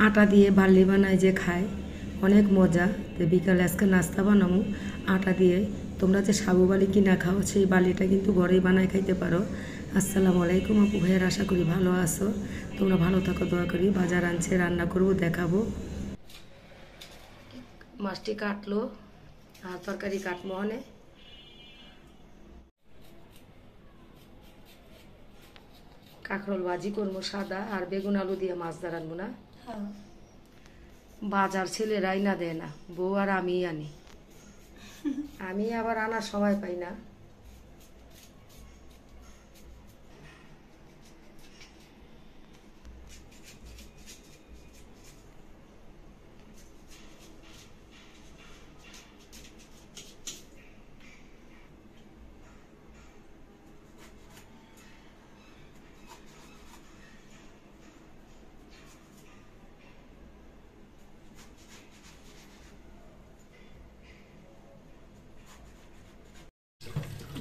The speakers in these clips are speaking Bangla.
আটা দিয়ে বার্লি বানায় যে খায়, অনেক মজা। তো বিকালে আজকে নাস্তা বানাবো আটা দিয়ে। তোমরা যে সাবু বালি কিনা খাও, সেই বালিটা কিন্তু ঘরেই বানায় খাইতে পারো। আসসালামু আলাইকুম আপু ভাইয়ের, আশা করি ভালো আছো। তোমরা ভালো থাকো, দোয়া করি। বাজার আনছে, রান্না করবো, দেখাবো। মাছটি কাটলো আর তরকারি কাটবো অনেক। কাঁকরোল ভাজি করবো সাদা, আর বেগুন আলু দিয়ে মাছ দাঁড়ানবো না। বাজার ছেলেরাই না দেয় না, বউ আর আমিই আনি। আমি আবার আনার সময় পাই না।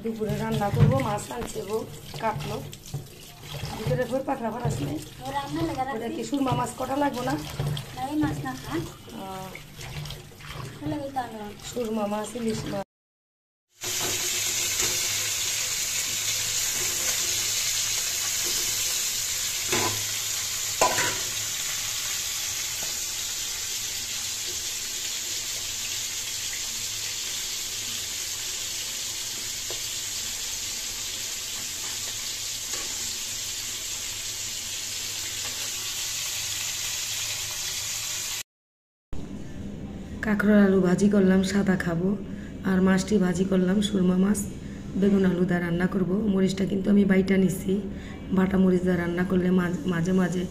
দুপুরে রান্না করবো, মাছ আনছে বউ, কাটলো। ভিতরে ভোর পাখরা ফারাস নেই, ওটা কি সুরমা মাছ কটা লাগবো না? সুরমা মাছ, ইলিশ মাছ। কাঁকরোল আলু ভাজি করলাম, সাদা খাবো। আর মাছটি ভাজি করলাম, সুরমা মাছ। বেগুন আলু দা রান্না করব। মরিচটা কিন্তু আমি বাইটা নিছি। বাটা মরিচ দা রান্না করলে মাঝে মাঝে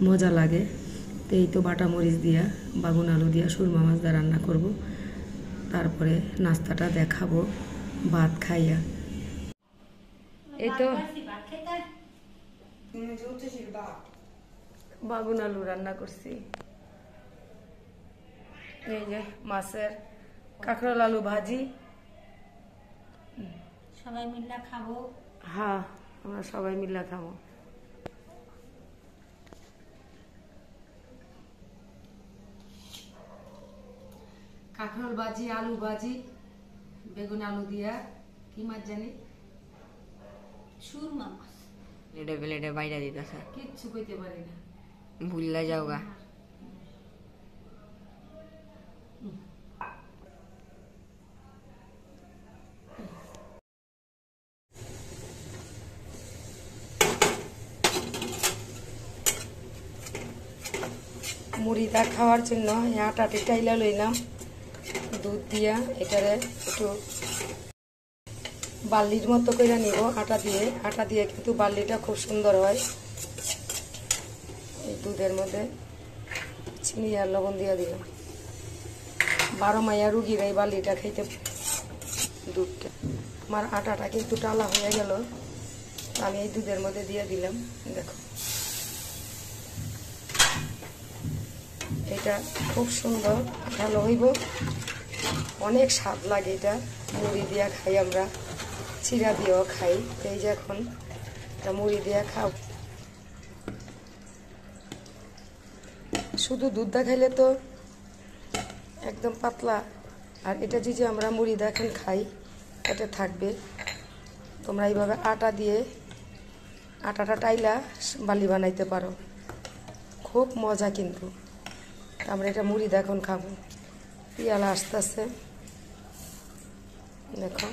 মজা লাগে। তো এই তো বাটা মরিচ দিয়া, বেগুন আলু দিয়া সুরমা মাছ দা রান্না করব। তারপরে নাস্তাটা দেখাবো ভাত খাইয়া। এই তো বেগুন আলু রান্না করছি। এই যে মাছের কাঁকরোল আলু ভাজি। সবাই মিলে খাবো। হ্যাঁ, আমরা সবাই মিলে খাবো। কাঁকরোল ভাজি, আলু ভাজি, বেগুন আলু দিয়া কি মাছ জানি, সুরমা মাছ। প্লেটে প্লেটে বাইরে দিতেছে, কিচ্ছু কইতে পারি না। ভুললে যাও গা। মুড়িটা খাওয়ার জন্য আটাটি টাইলা লইলাম দুধ দিয়া। এটারে একটু বার্লির মতো করে নিব আটা দিয়ে। আটা দিয়ে কিন্তু বার্লিটা খুব সুন্দর হয়। এই দুধের মধ্যে চিনি আর লবণ দিয়ে দিলাম। 12 মাইয়া রুগীরা এই বার্লিটা খাইতে দুধটা। আমার আটাটা কিন্তু টালা হয়ে গেল, আমি এই দুধের মধ্যে দিয়ে দিলাম। দেখো, এটা খুব সুন্দর ভালো হইব, অনেক স্বাদ লাগে। এটা মুড়ি দিয়া খাই আমরা, চিরা দিয়েও খাই। এই যে এখন এটা মুড়ি দিয়া খাও। শুধু দুধটা খাইলে তো একদম পাতলা, আর এটা যদি আমরা মুড়ি দিয়ে এখন খাই, এটা থাকবে। তোমরা এইভাবে আটা দিয়ে আটাটা টাইলা বালি বানাইতে পারো, খুব মজা। কিন্তু আমরা এটা মুড়ি দিয়ে এখন খাবো। পিয়ালা আসতেছে, দেখো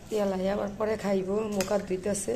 পিয়ালাই আবার পরে খাইব। মুখ হাত ধুইতেছে।